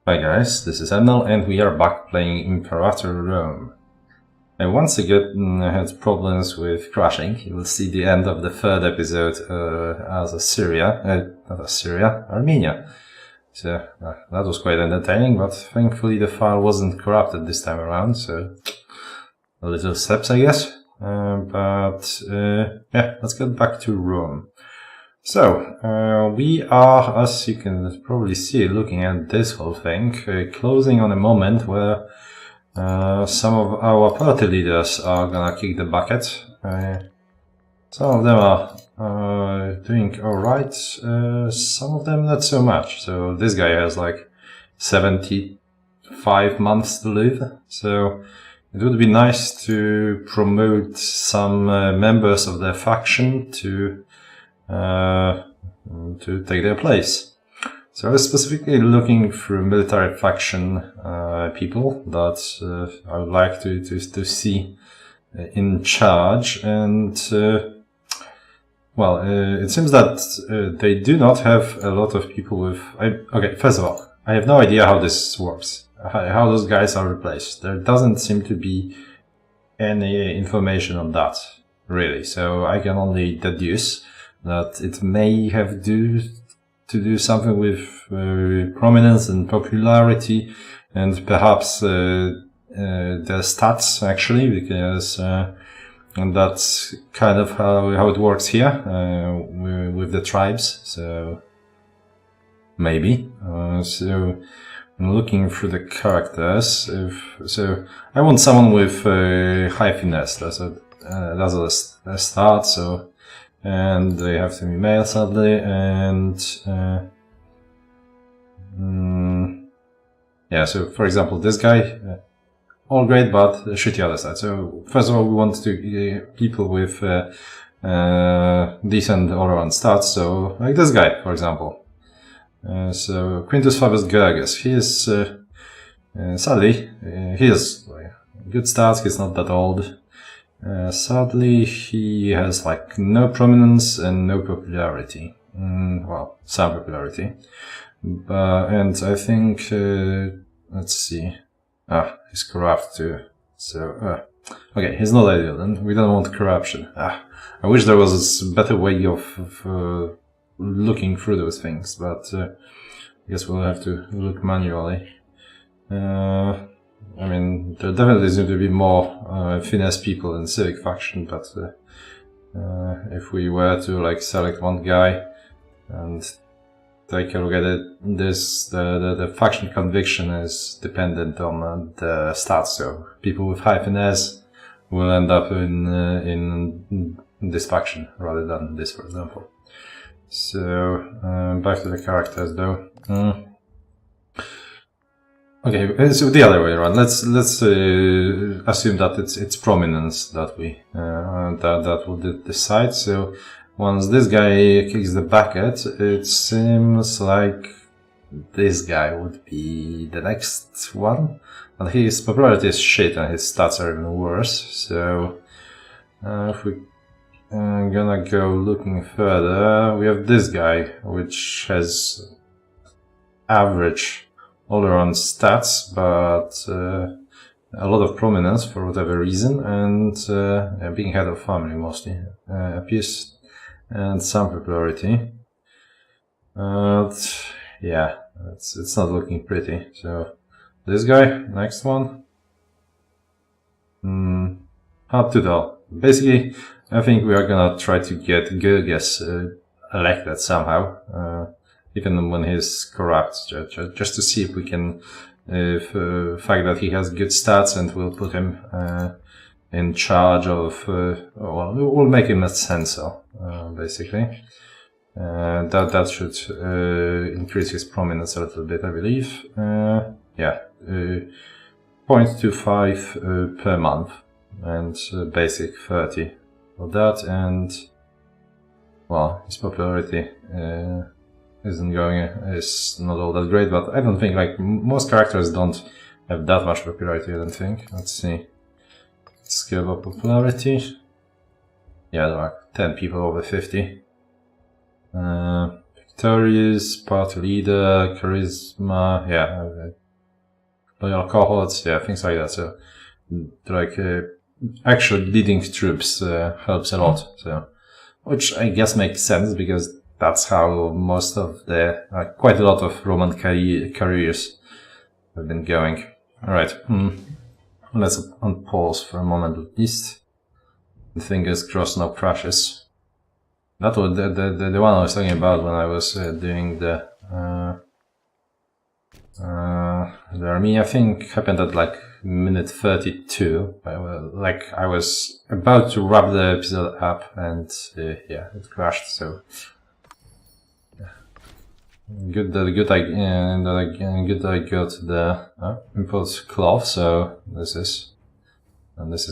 Hi guys, this is Emnel and we are back playing Imperator Rome. I once again had problems with crashing. You will see the end of the third episode as Armenia. So that was quite entertaining, but thankfully the file wasn't corrupted this time around, so a little steps I guess. Yeah, let's get back to Rome. So, we are, as you can probably see, looking at this whole thing, closing on a moment where some of our party leaders are gonna kick the bucket. Some of them are doing alright, some of them not so much. So this guy has like 75 months to live, so it would be nice to promote some members of their faction to take their place. So I was specifically looking through military faction people that I would like to see in charge, and it seems that they do not have a lot of people with... Okay, first of all, I have no idea how this works, how those guys are replaced. There doesn't seem to be any information on that, really, so I can only deduce that it may have to do something with prominence and popularity, and perhaps their stats actually, because and that's kind of how it works here with the tribes. So maybe. So I'm looking through the characters. So I want someone with high finesse. That's a start. So. And they have to be male, sadly, and yeah, so for example, this guy, all great, but shitty other side. So first of all, we want to people with decent all-around stats, so like this guy, for example. So Quintus Fabius Gerges, he is, sadly, he has good stats, he's not that old. Sadly, he has like no prominence and no popularity. Well, some popularity. And I think, let's see. He's corrupt too. So, okay, he's not ideal, and we don't want corruption. I wish there was a better way of looking through those things, but I guess we'll have to look manually. I mean, there definitely seem to be more finesse people in civic faction, but if we were to like select one guy and take a look at it, the faction conviction is dependent on the stats. So people with high finesse will end up in this faction rather than this, for example. So back to the characters though. Okay, so the other way around. Let's assume that it's prominence that we that will decide. So once this guy kicks the bucket, it seems like this guy would be the next one. And his popularity is shit, and his stats are even worse. So if we gonna go looking further, we have this guy, which has average all-around stats, but a lot of prominence for whatever reason, and being head of family mostly appears, and some popularity. Yeah, it's not looking pretty. So this guy, next one. Hard to tell. Basically, I think we are gonna try to get Gerges elected somehow. Even when he's corrupt, just to see if we can, fact that he has good stats, and we'll put him in charge of, well, we'll make him a censor, basically. That should increase his prominence a little bit, I believe. Yeah, 0.25 per month, and basic 30 for that, and well, his popularity is not all that great, but I don't think, like, most characters don't have that much popularity, I don't think. Let's see. Scale of popularity. Yeah, there are 10 people over 50. victorious, party leader, charisma, yeah, loyal cohorts, yeah, things like that. So, like, actually leading troops helps a lot. So, which I guess makes sense because that's how most of the, quite a lot of Roman careers have been going. Alright, let's unpause for a moment at least. Fingers crossed, no crashes. That was the one I was talking about when I was doing the Armenia thing happened at like minute 32. Like I was about to wrap the episode up and yeah, it crashed. So good that I got the impulse cloth. So this is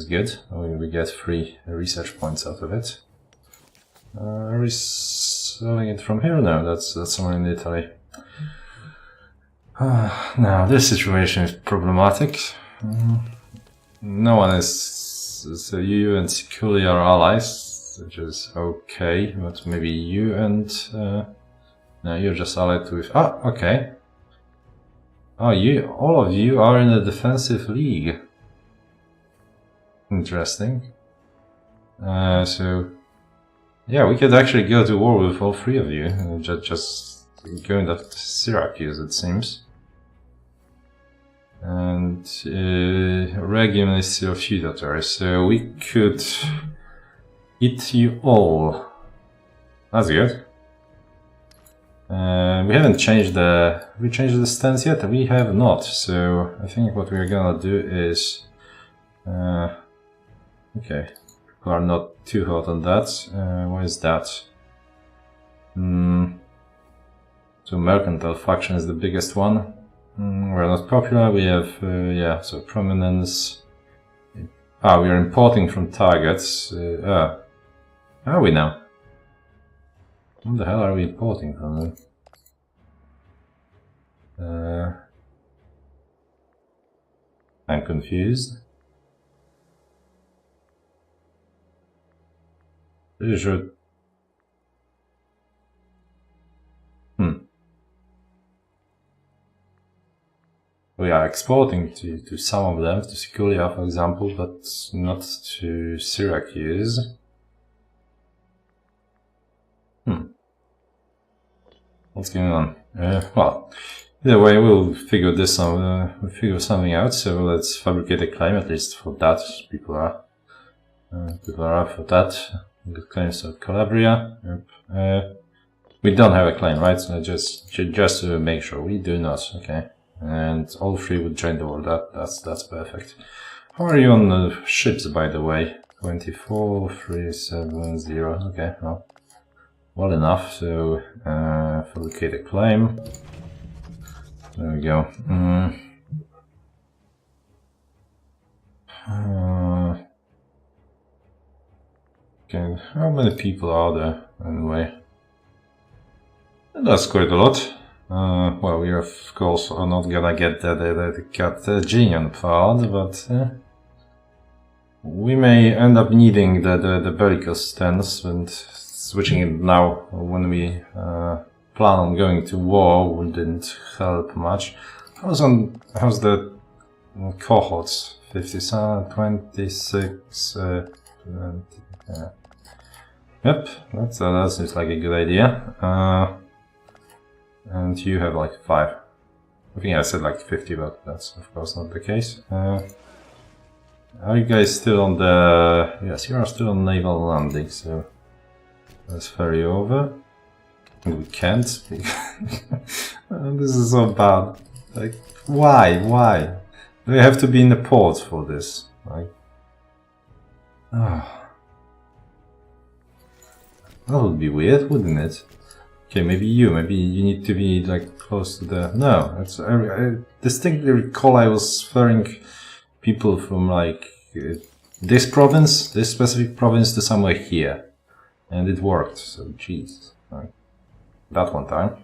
good. We get 3 research points out of it. Are we selling it from here? No, that's somewhere in Italy. Now, this situation is problematic. No one is... So you and Sicily are allies, which is okay, but maybe you and... no, you're just allied with... Ah, okay. Oh, all of you are in a defensive league. Interesting. So... Yeah, we could actually go to war with all 3 of you. Just going to Syracuse, it seems. And Regium is your feudatory, so we could eat you all. That's good. We haven't changed we changed the stance yet? We have not, so I think what we're gonna do is... okay. People are not too hot on that. Why is that? So mercantile faction is the biggest one. We're not popular. We have yeah, so prominence. We are importing from targets. Are we now? What the hell are we importing from them? I'm confused. Pretty sure. We are exporting to some of them, to Siculia, for example, but not to Syracuse. What's going on? Well, either way, we'll figure this out. We'll figure something out. So let's fabricate a claim, at least for that. People are up for that. Good claims of Calabria. Yep. We don't have a claim, right? So just to make sure, we do not. Okay. And all 3 would join the war. That's perfect. How are you on the ships, by the way? 24,370. Okay, well enough. So fabricate a claim. There we go. Okay, how many people are there anyway? That's quite a lot. Well, we of course are not gonna get the Carthaginian part, but we may end up needing the bellicose stance, and switching it now when we plan on going to war wouldn't help much. How's the cohorts? 57, 26, 20, Yep, that seems like a good idea. And you have like 5. I think I said like 50, but that's of course not the case. Are you guys still on the... Yes, you are still on naval landing, so let's ferry over. We can't. This is so bad. Like, why? Do we have to be in the port for this? Like, that would be weird, wouldn't it? Okay, maybe you need to be like close to the... No, it's, I distinctly recall I was ferrying people from like this province, this specific province, to somewhere here. And it worked, so jeez. Like, that one time.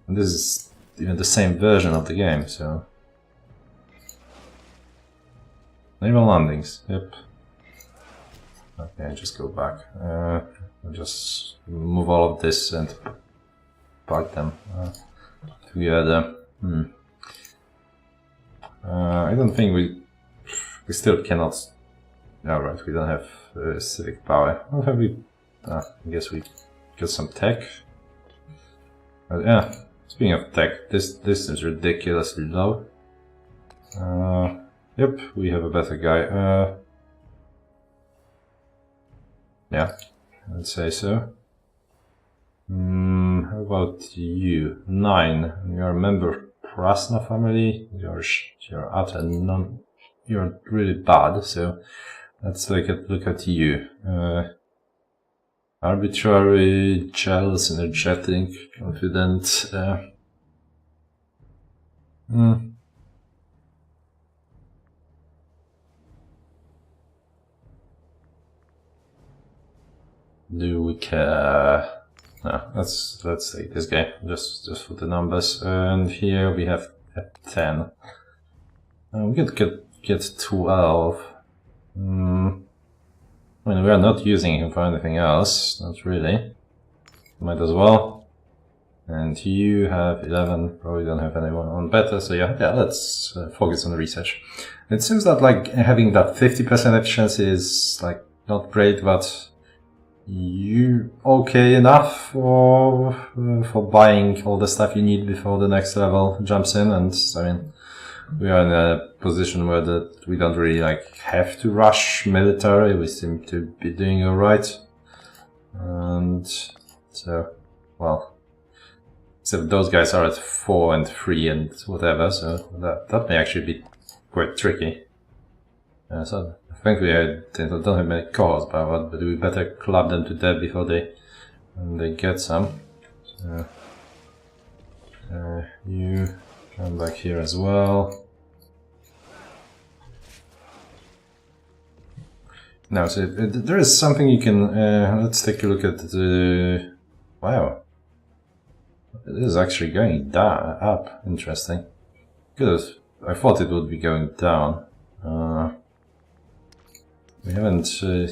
And this is even the same version of the game, so... Naval landings, yep. Okay, just go back. I'll just move all of this and pack them together. I don't think we still cannot. Alright, we don't have civic power. What have we? I guess we got some tech. Yeah, speaking of tech, this is ridiculously low. Yep, we have a better guy. Yeah, I'd say so. How about you? 9. You're a member of Prasna family. You're utter non. You're really bad. So let's look at you. Arbitrary, jealous, energetic, confident. Do we care? No, let's take this guy just for the numbers. And here we have a 10. We could get 12. I mean, we are not using him for anything else, not really. Might as well. And you have 11, probably don't have anyone on beta, so yeah, let's focus on research. It seems that like having that 50% efficiency is like not great, but you okay enough for buying all the stuff you need before the next level jumps in. And I mean, we are in a position where we don't really like have to rush military. We seem to be doing alright. And so, well, except those guys are at 4 and 3 and whatever, so that may actually be quite tricky. So I think we don't have many cores, but we better club them to death before they get some. So, you come back here as well. Now, so there is something you can. Let's take a look at the. Wow, it is actually going down, up. Interesting. Good. I thought it would be going down. We haven't. I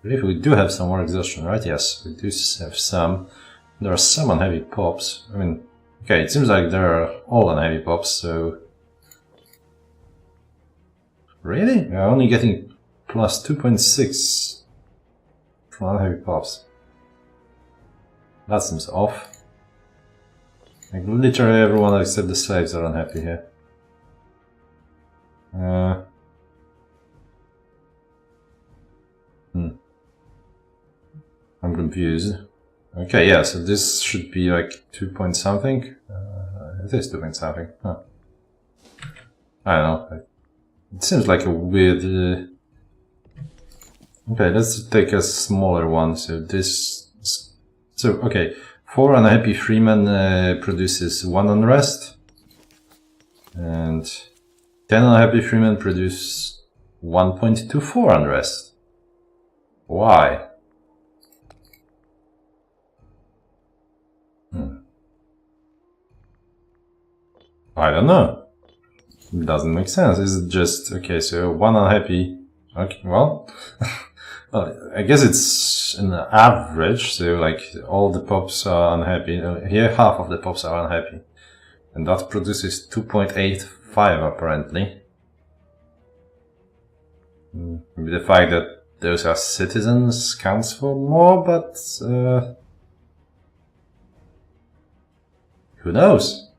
believe we do have some more exhaustion, right? Yes, we do have some. There are some on heavy pops. I mean, okay, it seems like they're all on heavy pops. So, really, we're only getting plus 2.6 from heavy pops. That seems off. Like literally everyone except the slaves are unhappy here. I'm confused. Okay, yeah, so this should be like 2 point something. It is 2 point something. Huh. I don't know. It seems like a weird. Okay, let's take a smaller one. So this. So okay, 4 unhappy freemen produces 1 unrest, and 10 unhappy freemen produce 1.24 unrest. Why? I don't know. It doesn't make sense. Is it just okay? So 1 unhappy. Okay, well, I guess it's an average. So like all the pops are unhappy. Here, half of the pops are unhappy, and that produces 2.85 apparently. Maybe the fact that those are citizens counts for more, but who knows?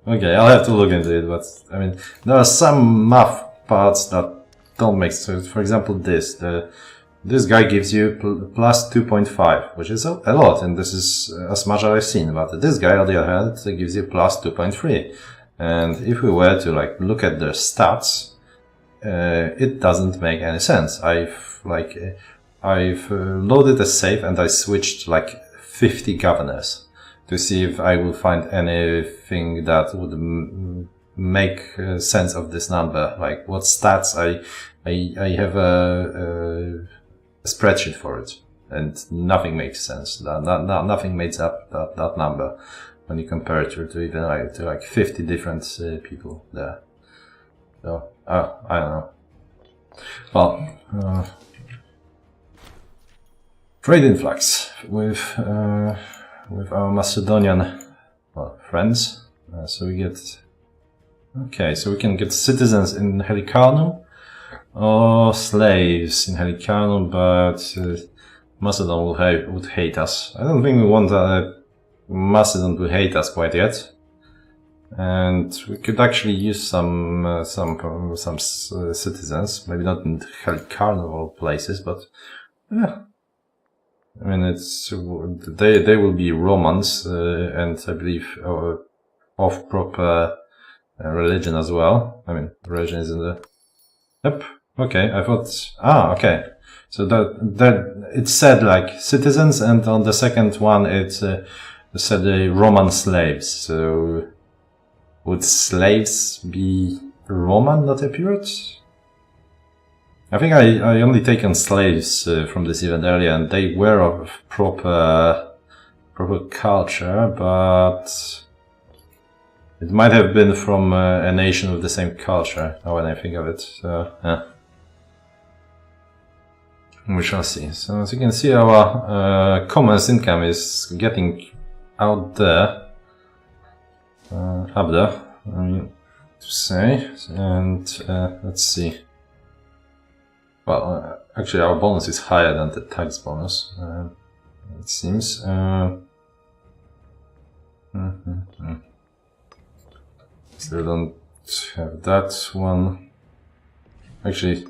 Okay, I'll have to look into it, but I mean, there are some math parts that don't make sense. For example, this guy gives you plus 2.5, which is a lot, and this is as much as I've seen. But this guy, on the other hand, gives you plus 2.3. And if we were to like look at their stats, it doesn't make any sense. I've loaded a save and I switched like 50 governors to see if I will find anything that would make sense of this number. Like what stats I have a spreadsheet for it, and nothing makes sense. Nothing makes up that number when you compare it to even like 50 different people there. So I don't know. Well, trade influx with with our Macedonian friends. So we get... Okay, so we can get citizens in Helicarnum or slaves in Helicarnum, but Macedon would hate us. I don't think we want Macedon to hate us quite yet. And we could actually use some citizens, maybe not in Helicarnum or places, but yeah. I mean, they will be Romans, and I believe of proper religion as well. I mean, religion is in the... Yep. Okay, I thought... okay. So that it said like citizens, and on the second one it said Roman slaves. So would slaves be Roman, not Epirot? I think I only taken slaves from this event earlier, and they were of proper culture, but it might have been from a nation with the same culture. Now when I think of it, so yeah. We shall see. So as you can see, our commerce income is getting out there, up there, I mean to say, and let's see. Well, actually our bonus is higher than the tax bonus, it seems. Still don't have that one. Actually,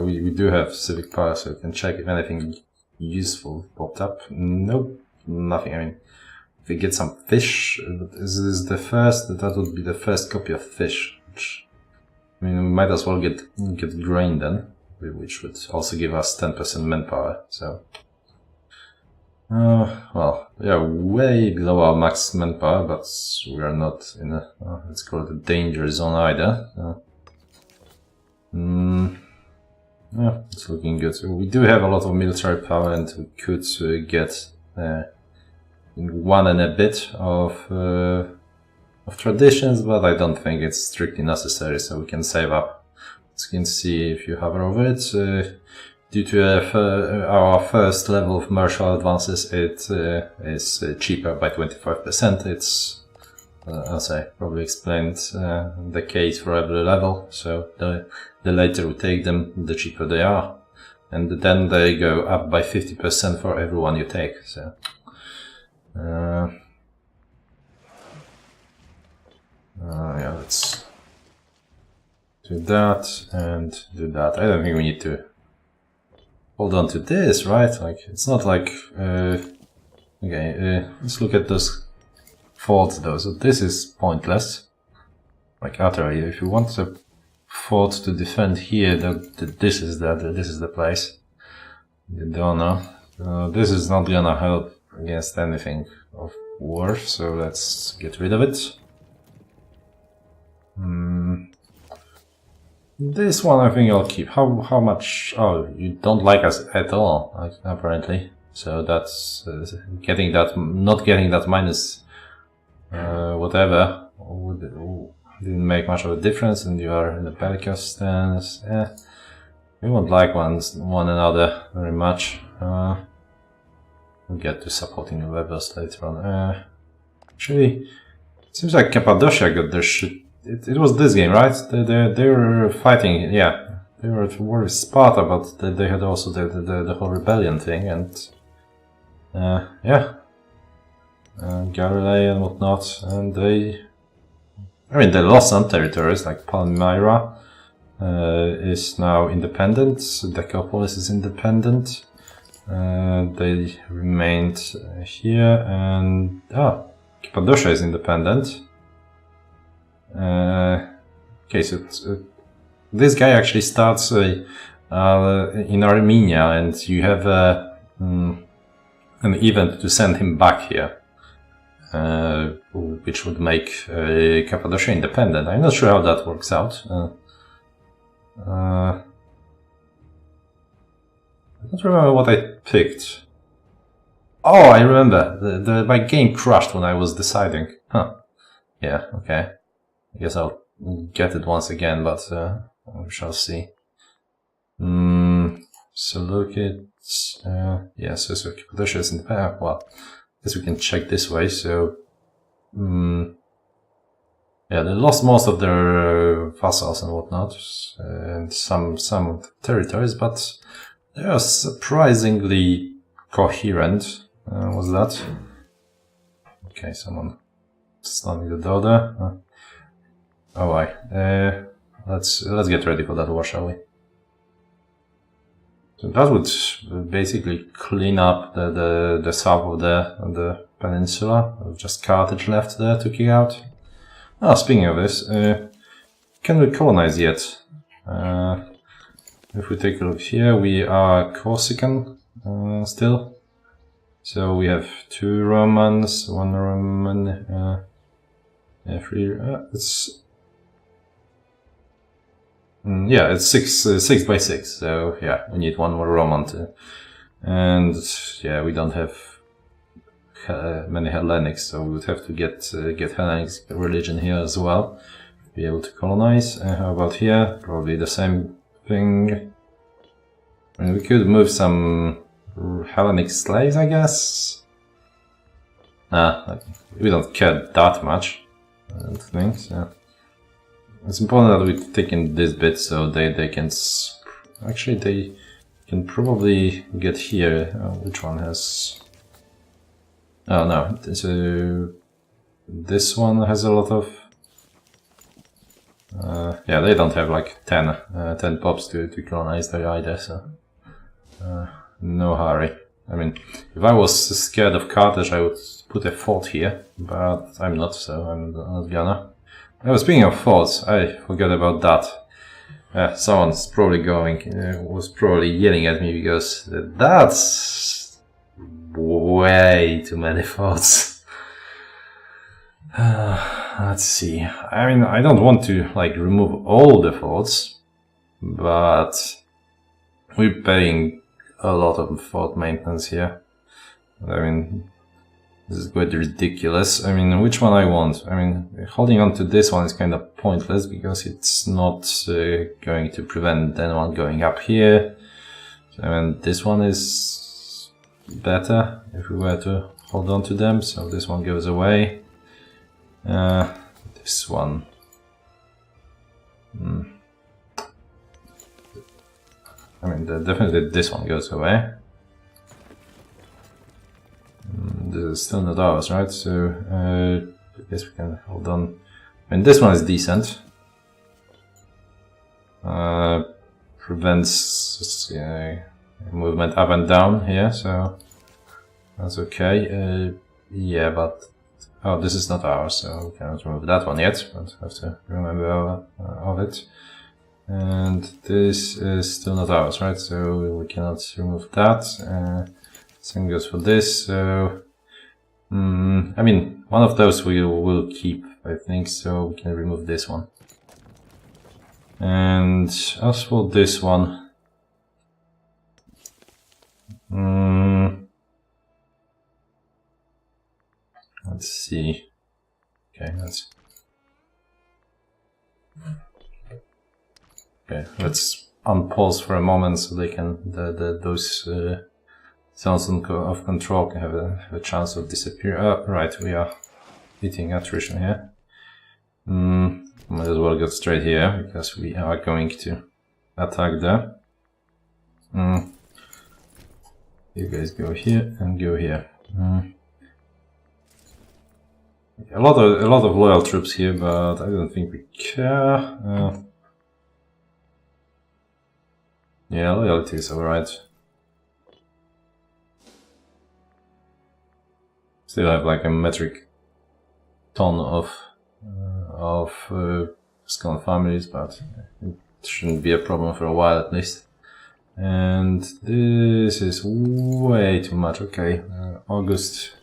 we do have civic power, so we can check if anything useful popped up. Nope, nothing. I mean, if we get some fish, is this the first? That would be the first copy of fish. Which, I mean, we might as well get grain then, which would also give us 10% manpower. So, well, we are way below our max manpower, but we are not in a let's call it a danger zone either. Yeah, it's looking good. So we do have a lot of military power, and we could get 1 and a bit of traditions, but I don't think it's strictly necessary, so we can save up. As you can see, if you hover over it, due to our first level of martial advances, it is cheaper by 25%. It's as I probably explained, the case for every level, so the later we take them, the cheaper they are. And then they go up by 50% for every one you take, so... yeah, let's do that and do that. I don't think we need to hold on to this, right? Like, it's not like... okay, let's look at those forts though. So this is pointless. Like utterly, if you want a fort to defend here, this is the place. The donor. This is not gonna help against anything of worth, so let's get rid of it. This one I think I'll keep. How much? Oh, you don't like us at all, apparently. So that's getting that, not getting that minus whatever didn't make much of a difference, and you are in the bellicose stance. We won't like one another very much. We'll get to supporting the rebels later on. Actually, it seems like Cappadocia got their shit. It was this game, right? They were fighting, yeah. They were at war with Sparta, but they had also the whole rebellion thing, and yeah. Galilee and whatnot, and they lost some territories, like Palmyra is now independent, Decapolis is independent, they remained here, and Cappadocia is independent. Okay, so this guy actually starts in Armenia, and you have an event to send him back here. Which would make Cappadocia independent. I'm not sure how that works out. I don't remember what I picked. Oh, I remember. My game crashed when I was deciding. Huh. Yeah, okay. I guess I'll get it once again, but we shall see. So look at... yeah, so Cappadocia is independent. Well, guess we can check this way. So, yeah, they lost most of their vassals and whatnot, and some territories, but they are surprisingly coherent. What's that? Okay, someone slamming the door there. Oh, why? Let's get ready for that war, shall we? So that would basically clean up the south of the peninsula. Just Carthage left there to kick out. Ah, speaking of this, can we colonize yet? If we take a look here, we are Corsican still. So we have 2 Romans, 1 Roman, 3. It's 6 by 6. So yeah, we need 1 more Roman too. And yeah, we don't have many Hellenics, so we would have to get Hellenic religion here as well, be able to colonize. How about here? Probably the same thing. I mean, we could move some Hellenic slaves, I guess. We don't care that much, I don't think. So it's important that we take in this bit so they can. Actually, they can probably get here. Which one has? Oh no, so this one has a lot of. Yeah, they don't have like 10 pops to colonize there either, so no hurry. I mean, if I was scared of Carthage, I would put a fort here, but I'm not, so I'm not gonna. Oh, speaking of forts, I forgot about that. Someone's probably was probably yelling at me because that's way too many forts. Let's see. I mean, I don't want to like remove all the forts, but we're paying a lot of fort maintenance here. I mean, this is quite ridiculous. I mean, which one I want? I mean, holding on to this one is kind of pointless because it's not going to prevent anyone going up here. So, I mean, this one is better if we were to hold on to them. So this one goes away. This one. I mean, definitely this one goes away. This is still not ours, right? So, I guess we can hold on. I mean, this one is decent. Prevents movement up and down here, so that's okay. Yeah, but oh, this is not ours, so we cannot remove that one yet, but have to remember of it. And this is still not ours, right? So we cannot remove that. Same goes for this. So, I mean, one of those we will keep, I think, so we can remove this one. And as for this one, let's see. Okay, let's unpause for a moment so they can those zones of control can have a chance of disappear. Right, we are hitting attrition here. Might as well go straight here because we are going to attack there. You guys go here and go here. A lot of loyal troops here, but I don't think we care. Yeah, loyalty is alright. Still have like a metric ton of Scone families, but it shouldn't be a problem for a while at least. And this is way too much. Okay, August.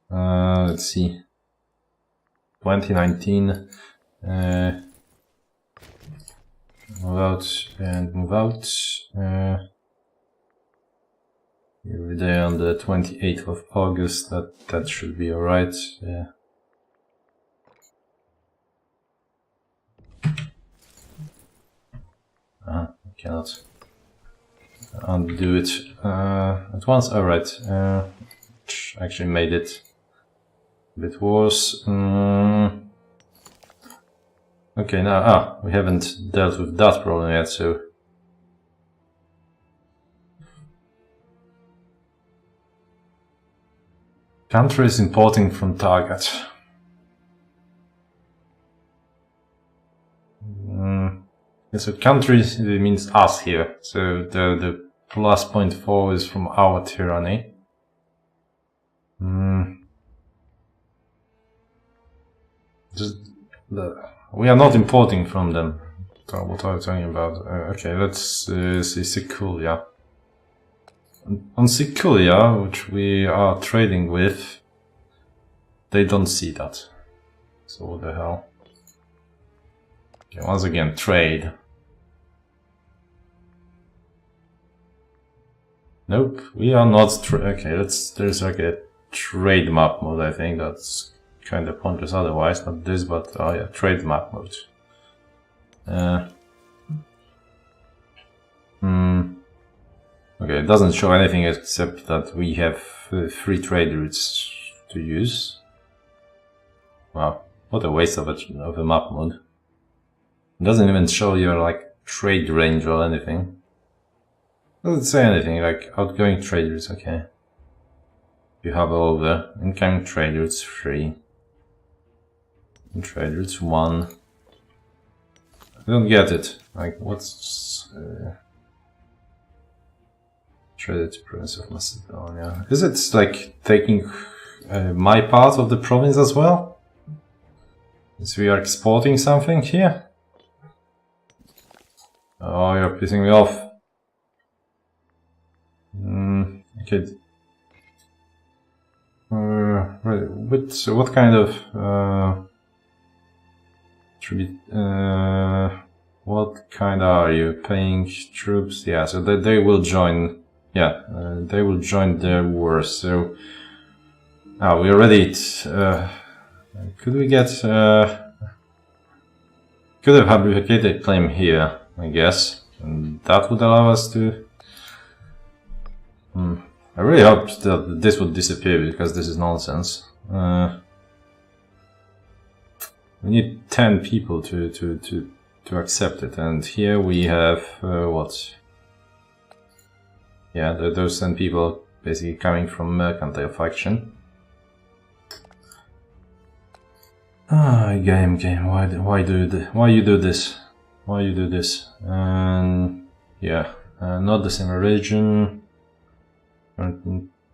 Let's see. 2019. Move out and move out. Every day on the 28th of August. That should be alright. Yeah. I cannot undo it at once. Alright. actually made it a bit worse. Okay, now, we haven't dealt with that problem yet, so... Country is importing from target. So country means us here, so the plus 0.4 is from our tyranny. We are not importing from them. So what are we talking about? Okay, let's see Siculia. On Siculia, which we are trading with, they don't see that. So what the hell? Okay, once again, trade. Nope, we are not. Okay, there's like a trade map mode. I think that's kind of pointless otherwise. Not this, but oh yeah, trade map mode. Okay, it doesn't show anything except that we have free trade routes to use. Wow, what a waste of a map mode. It doesn't even show your like trade range or anything. Doesn't say anything like outgoing trade routes. Okay, you have over incoming trade routes 3, and trade routes 1. I don't get it. Like what's traded to province of Macedonia? Is it like taking my part of the province as well? Since we are exporting something here? Oh, you're pissing me off. Okay. What kind of tribute? What kind are you paying troops? Yeah, so they will join. Yeah, they will join the war. So, we already. Could we get? Could have fabricated a claim here, I guess, and that would allow us to. I really hope that this would disappear because this is nonsense. We need 10 people to accept it, and here we have what? Yeah, those 10 people basically coming from mercantile faction. Game. Why you do this? Why you do this? Yeah, not the same religion.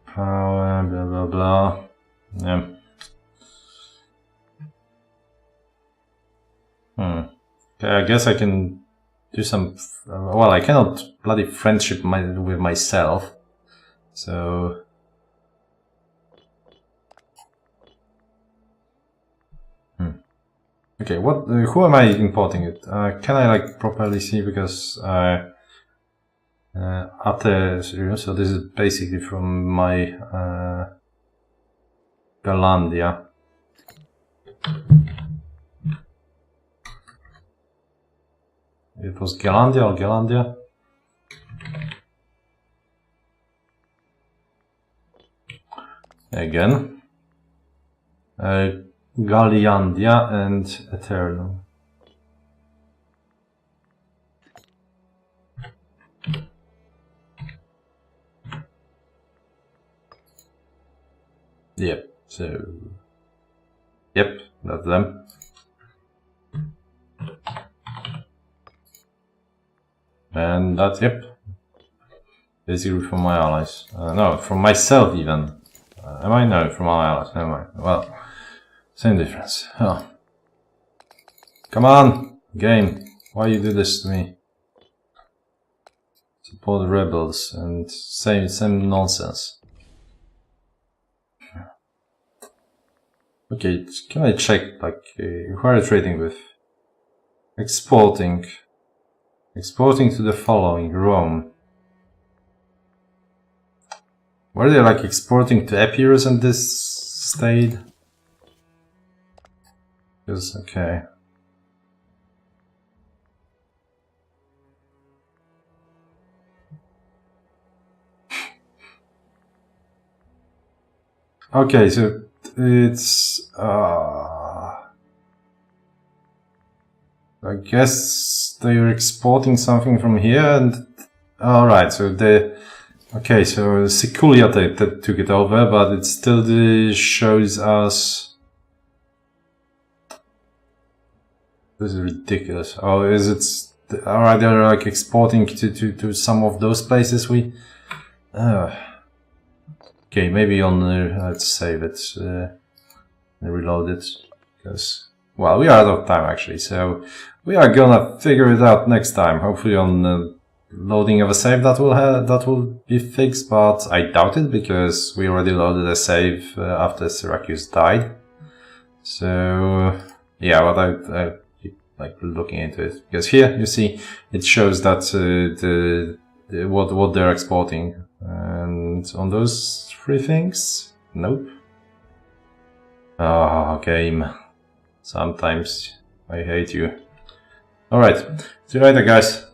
Power, blah blah blah. Yeah. Okay, I guess I can do some. Well, I cannot bloody friendship with myself. So. Okay, what? Who am I importing it? Can I like properly see because so this is basically from my Galandia. It was Galandia or Galandia? Again. Galliandia and Eternum. Yep, so... Yep, that's them. And that's, yep. Basically from my allies. No, from myself even. Am I? No, from my allies, never mind. Well, same difference. Oh. Come on, game. Why you do this to me? Support the rebels and same nonsense. Okay, can I check, like, who are you trading with? Exporting to the following, Rome. Were they, like, exporting to Epirus and this stayed? Because, okay. Okay, so it's I guess they're exporting something from here, and alright, so okay, so Seculia that took it over, but it still shows us. This is ridiculous. Oh, is it? Alright, they're like exporting to some of those places we. Okay, maybe on let's save it, reload it, because well, we are out of time actually, so we are gonna figure it out next time. Hopefully on loading of a save that will be fixed, but I doubt it because we already loaded a save after Syracuse died. So yeah, but I keep like looking into it, because here you see it shows that what they're exporting, and on those three things, nope. Ah, game. Sometimes I hate you. Alright, see you later, guys.